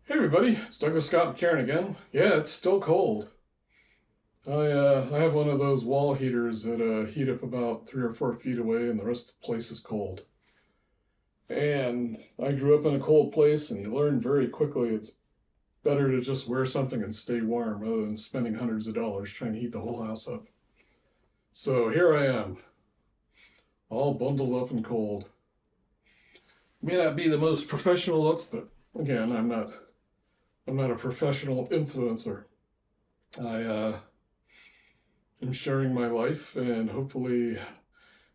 Hey everybody, it's Douglas Scott McCarron again. Yeah, it's still cold. I have one of those wall heaters that heat up about 3 or 4 feet away, and the rest of the place is cold. And I grew up in a cold place, and you learn very quickly it's better to just wear something and stay warm rather than spending hundreds of dollars trying to heat the whole house up. So here I am, all bundled up and cold. May not be the most professional look, but again, I'm not a professional influencer. I am sharing my life, and hopefully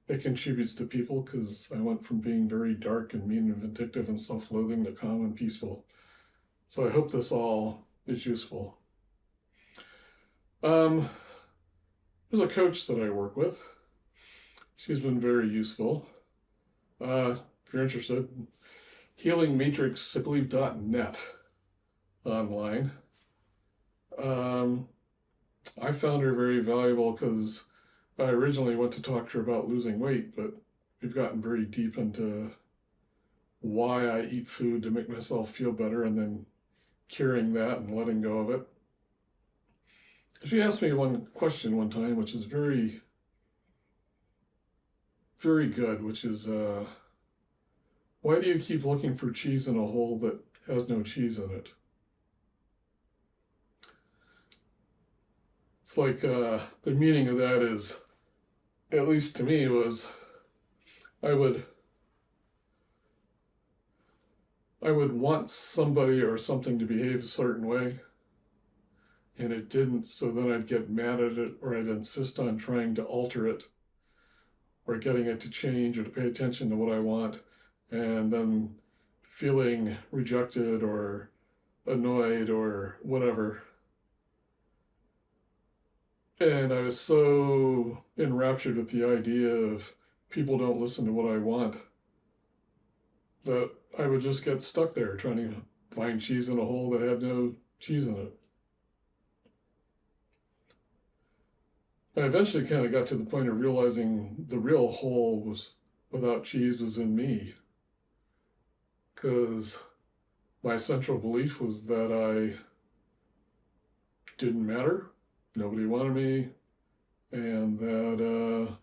it contributes to people because I went from being very dark and mean and vindictive and self-loathing to calm and peaceful. So I hope this all is useful. Um, there's a coach that I work with. She's been very useful. If you're interested, healingmatrixsickleave.net online. I found her very valuable because I originally went to talk to her about losing weight, but we've gotten very deep into why I eat food to make myself feel better and then curing that and letting go of it. She asked me one question one time, which is very, very good, which is, why do you keep looking for cheese in a hole that has no cheese in it? It's like the meaning of that is, at least to me, was I would I would want somebody or something to behave a certain way, and it didn't, so then I'd get mad at it, or I'd insist on trying to alter it, or getting it to change, or to pay attention to what I want, and then feeling rejected or annoyed or whatever. And I was so enraptured with the idea of people don't listen to what I want that I would just get stuck there trying to find cheese in a hole that had no cheese in it. I eventually kind of got to the point of realizing the real hole was without cheese was in me, because my central belief was that I didn't matter, nobody wanted me, and that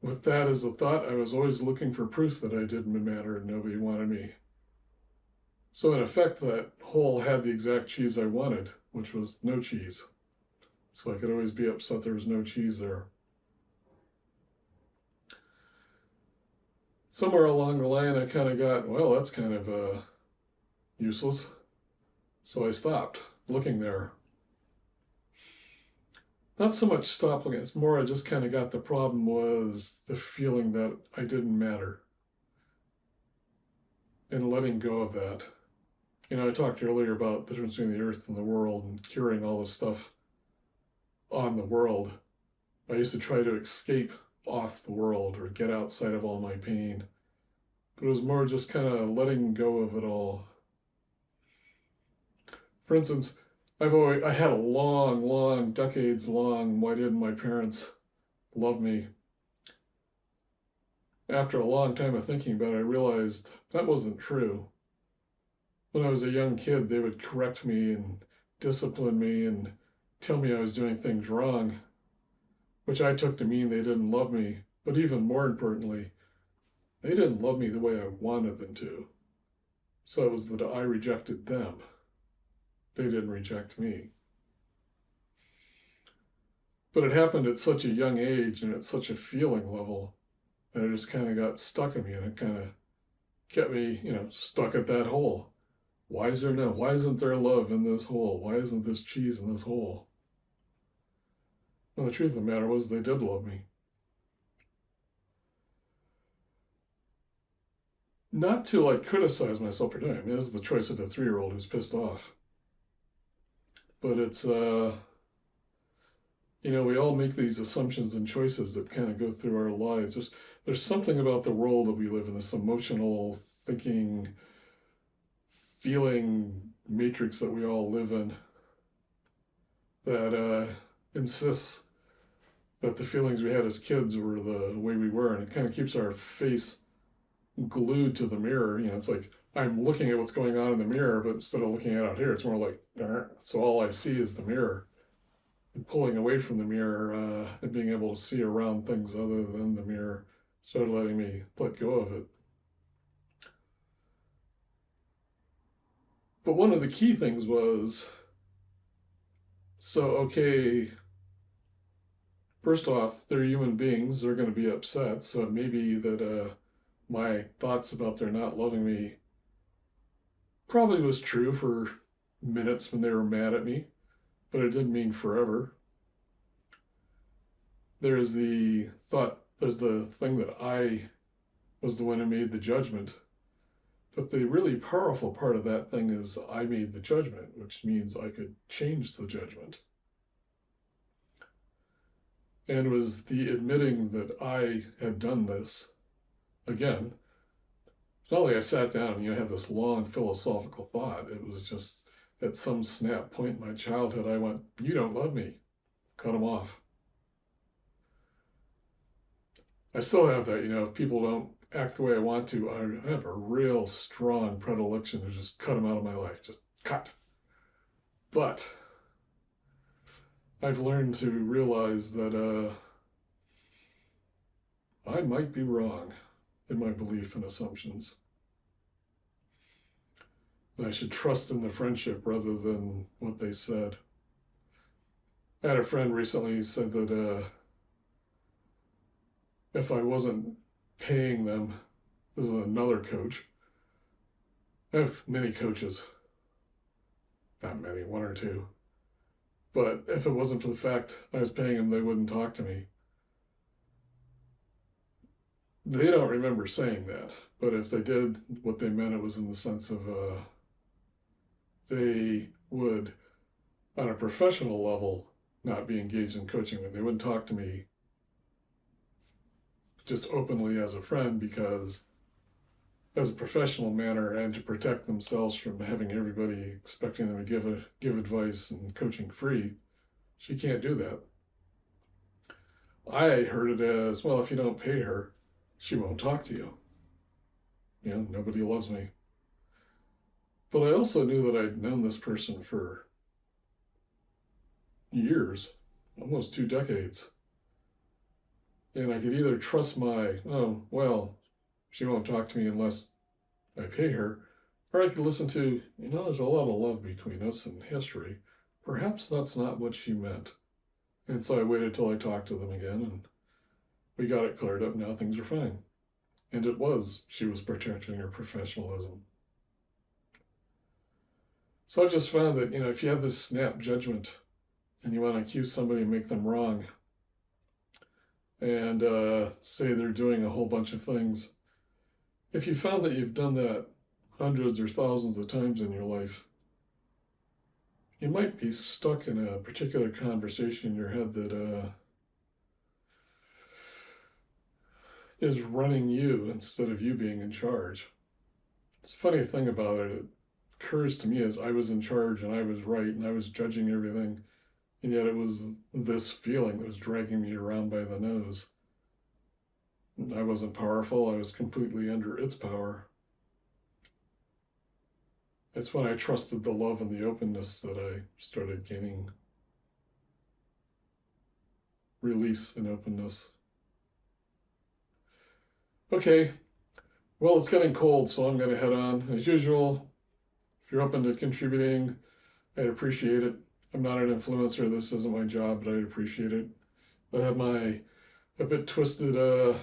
with that as a thought, I was always looking for proof that I didn't matter and nobody wanted me. So in effect, that hole had the exact cheese I wanted, which was no cheese. So I could always be upset there was no cheese there. Somewhere along the line, I kind of got, well, that's kind of useless. So I stopped looking there. Not so much stop looking, it's more I just kind of got the problem was the feeling that I didn't matter and letting go of that. You know, I talked earlier about the difference between the earth and the world and curing all this stuff on the world. I used to try to escape off the world or get outside of all my pain. But it was more just kind of letting go of it all. For instance, I had a long, decades long, why didn't my parents love me? After a long time of thinking about it, I realized that wasn't true. When I was a young kid, they would correct me and discipline me and tell me I was doing things wrong, which I took to mean they didn't love me. But even more importantly, they didn't love me the way I wanted them to. So it was that I rejected them. They didn't reject me. But it happened at such a young age and at such a feeling level that it just kind of got stuck in me, and it kind of kept me, stuck at that hole. Why isn't there love in this hole? Why isn't this cheese in this hole? Well, the truth of the matter was they did love me. Not to criticize myself for doing it. I mean, this is the choice of a 3-year-old who's pissed off. But it's, we all make these assumptions and choices that kind of go through our lives. There's something about the world that we live in, this emotional thinking, feeling matrix that we all live in, that insists that the feelings we had as kids were the way we were, and it kind of keeps our face glued to the mirror. It's like I'm looking at what's going on in the mirror, but instead of looking at it out here, it's more like, so all I see is the mirror. And pulling away from the mirror and being able to see around things other than the mirror started letting me let go of it. But one of the key things was, okay, first off, they're human beings. They're going to be upset. So it may be that my thoughts about their not loving me probably was true for minutes when they were mad at me, but it didn't mean forever. There's the thing that I was the one who made the judgment. But the really powerful part of that thing is I made the judgment, which means I could change the judgment. And it was the admitting that I had done this. Again, it's not like I sat down and had this long philosophical thought. It was just at some snap point in my childhood, I went, you don't love me. Cut them off. I still have that, if people don't act the way I want to, I have a real strong predilection to just cut them out of my life. Just cut. But I've learned to realize that I might be wrong in my belief and assumptions. And I should trust in the friendship rather than what they said. I had a friend recently who said that if I wasn't paying them, this is another coach. I have many coaches. Not many, one or two. But if it wasn't for the fact I was paying them, they wouldn't talk to me. They don't remember saying that, but if they did, what they meant, it was in the sense of they would, on a professional level, not be engaged in coaching me. They wouldn't talk to me just openly as a friend, because as a professional manner and to protect themselves from having everybody expecting them to give advice and coaching free, she can't do that. I heard it as, well, if you don't pay her, she won't talk to you. Nobody loves me. But I also knew that I'd known this person for years, almost 2 decades. And I could either trust she won't talk to me unless I pay her, or I could listen to, there's a lot of love between us in history. Perhaps that's not what she meant. And so I waited till I talked to them again, and we got it cleared up. Now things are fine. And she was protecting her professionalism. So I've just found that, if you have this snap judgment and you want to accuse somebody and make them wrong, and say they're doing a whole bunch of things, if you found that you've done that hundreds or thousands of times in your life, you might be stuck in a particular conversation in your head that is running you instead of you being in charge. It's a funny thing about it. It occurs to me as I was in charge and I was right and I was judging everything. And yet it was this feeling that was dragging me around by the nose. I wasn't powerful. I was completely under its power. It's when I trusted the love and the openness that I started gaining release and openness. Okay, well, it's getting cold, so I'm going to head on. As usual, if you're open to contributing, I'd appreciate it. I'm not an influencer. This isn't my job, but I'd appreciate it. I have my a bit twisted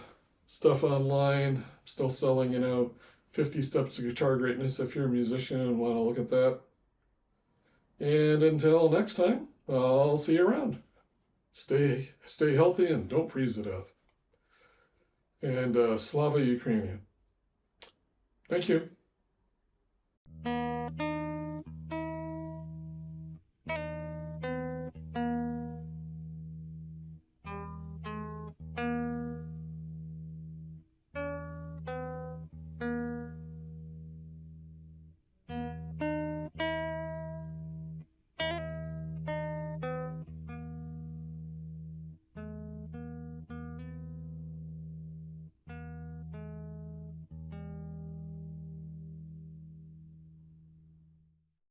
stuff online. I'm still selling, 50 Steps to Guitar Greatness if you're a musician and want to look at that. And until next time, I'll see you around. Stay healthy and don't freeze to death. And Slava Ukrainian. Thank you.